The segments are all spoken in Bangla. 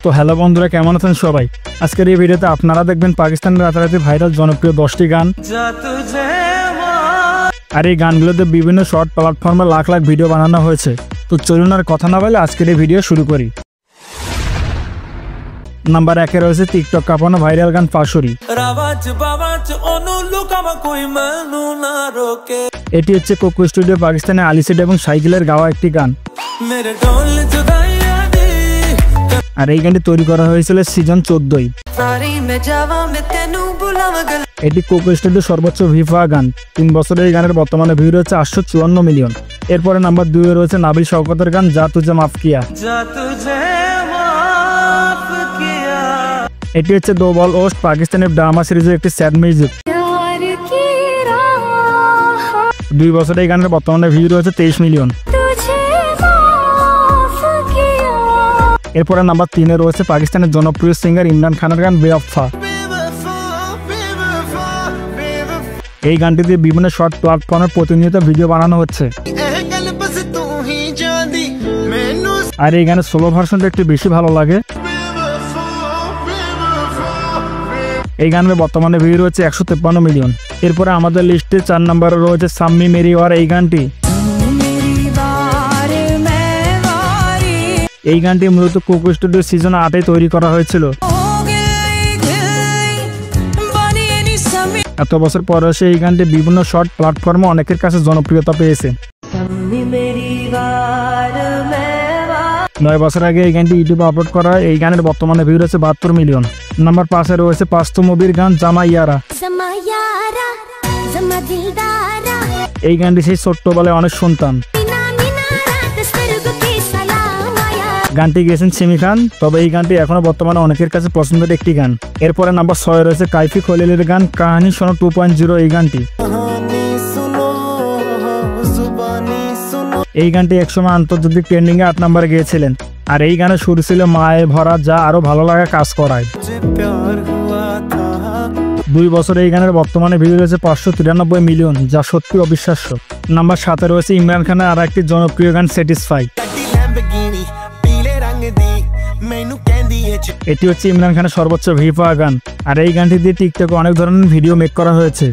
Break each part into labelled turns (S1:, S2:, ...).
S1: তো হ্যালো বন্ধুরা, কেমন আছেন সবাই? আজকের এই ভিডিওতে আপনারা দেখবেন পাকিস্তানের রাতারাতি ভাইরাল জনপ্রিয় 10টি গান। আর এই গানগুলোতে বিভিন্ন শর্ট প্ল্যাটফর্মে লাখ লাখ ভিডিও বানানো হয়েছে। তো চলুন আর কথা না বলে আজকের এই ভিডিও শুরু করি। নাম্বার 1-এ রয়েছে টিকটক কাঁপানো ভাইরাল গান ফাঁসুরি। এটি হচ্ছে কোকো স্টুডিও পাকিস্তানের আলিসেড এবং সাইকেলের গাওয়া একটি গান। আর এই গানটি তৈরি করা হয়েছিল সিজন 14। এটি কোকো স্টুডিও সর্বোচ্চ ভিউ পাওয়া গান। 3 বছরের এই গানের বর্তমানে ভিউ রয়েছে 854 মিলিয়ন। এরপরে নাম্বার 2-এ রয়েছে নাবিল শওকতের গান যা তুঝে মাফ কিয়া। এটি হচ্ছে দো বল ওস্ট পাকিস্তানের ড্রামা সিরিজের একটি স্যাড মিউজিক। 2 বছরে এই গানের বর্তমানে ভিউ রয়েছে 23 মিলিয়ন। এরপরে নাম্বার 3-এ রয়েছে পাকিস্তানের জনপ্রিয় সিঙ্গার ইমরান খানের গান বেওয়ফা। এই গানটি দিয়ে বিভিন্ন শর্ট প্ল্যাটফর্মে প্রতিনিয়ত ভিডিও বানানো হচ্ছে। আর এই গানের সোলো ভার্সনটা একটু বেশি ভালো লাগে। এই গানের বর্তমানে ভিউ রয়েছে 153 মিলিয়ন। এরপরে আমাদের লিস্টে 4 নম্বরে রয়েছে সাম্মি মেরি ওয়ার এই গানটি। এই গানটি মূলত কোকো স্টুডিও সিজন 8-এ তৈরি করা হয়েছিল। এত বছর পর এসে এই গানটি বিভিন্ন শর্ট প্ল্যাটফর্মে অনেকের কাছে জনপ্রিয়তা পেয়েছে। 9 বছর আগে এই গানটি ইউটিউবে আপলোড করা হয়। এই গানের বর্তমানে ভিউ রয়েছে 72 মিলিয়ন। নাম্বার 5-এ রয়েছে পাস্তু মুভির গান জামা ইয়ারা। এই গানটি সেই ছোট্টবেলায় অনেক শুনতাম। গানটি গেয়েছেন সিমি খান, তবে এই গানটি এখনো বর্তমানে অনেকের কাছে পছন্দের একটি গান। এরপরে নাম্বার 6-এ রয়েছে কাইফি খলিলের গান কাহানি শোনো 2.0 এই গানটি। এই গানটি একসময় আন্তর্জাতিক ট্রেন্ডিংয়ে 8 নম্বরে গিয়েছিলেন। আর এই গানের সুর ছিল মায়ে ভরা, যা আরো ভালো লাগা কাজ করায়। 2 বছরে এই গানের বর্তমানে ভিউ রয়েছে 593 মিলিয়ন, যা সত্যি অবিশ্বাস্য। নাম্বার 7-এ রয়েছে ইমরান খানের আর একটি জনপ্রিয় গান স্যাটিসফাই। এটি হচ্ছে ইমরান খানের সর্বোচ্চ ভিউ পাওয়া গান। আর এই গানটি দিয়ে টিকটকে অনেক ধরনের ভিডিও মেক করা হয়েছে।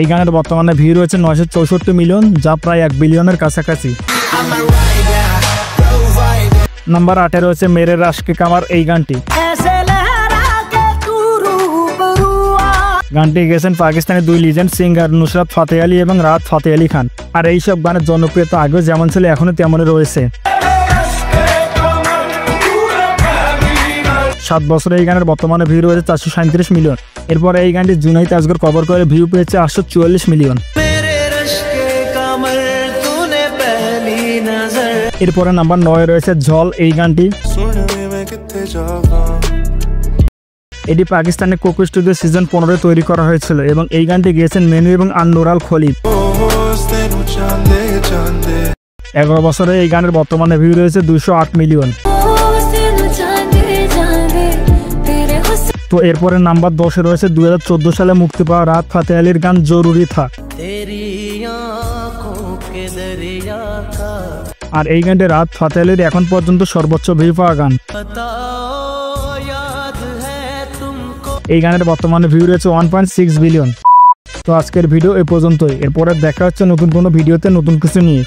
S1: এই গানের বর্তমানে ভিউ রয়েছে 964 মিলিয়ন, যা প্রায় 1 বিলিয়নের কাছাকাছি। নাম্বার 8-এ রয়েছে মেরে রাশকে কামার এই গানটি। গানটি গেছেন পাকিস্তানের 2 লিজেন্ড সিঙ্গার নুসরাত ফাতে আলী এবং রাহাত ফাতে আলী খান। আর এইসব গানের জনপ্রিয়তা আগেও যেমন ছিল এখনো তেমনই রয়েছে। 7 বছরে এই গানের বর্তমানে ভিউ রয়েছে 437 মিলিয়ন। এরপরে এই গানটি জুনাইদ আজগর কভার করে ভিউ পেয়েছে 844 মিলিয়ন। এরপরে নাম্বার 9-এ রয়েছে ঝল এই গানটি। এটি পাকিস্তানের কোকো স্টুডিও সিজন 15-এ তৈরি করা হয়েছিল এবং এই গানটি গেয়েছেন মেনু এবং আন-নুর আল খলিদ। 11 বছরে এই গানের বর্তমানে ভিউ রয়েছে 208 মিলিয়ন। তো এরপরে নাম্বার 10-এ রয়েছে 2014 সালে মুক্তি পাওয়া রাহাত ফাতে আলীর গান জরুরি থা। আর এই গানটি রাহাত ফাতে আলীর এখন পর্যন্ত সর্বোচ্চ ভিউ পাওয়া গান। এই গানের বর্তমানে ভিউ রয়েছে 1.6 বিলিয়ন। তো আজকের ভিডিও এই পর্যন্তই। এরপরে দেখা হচ্ছে নতুন কোনো ভিডিওতে নতুন কিছু নিয়ে।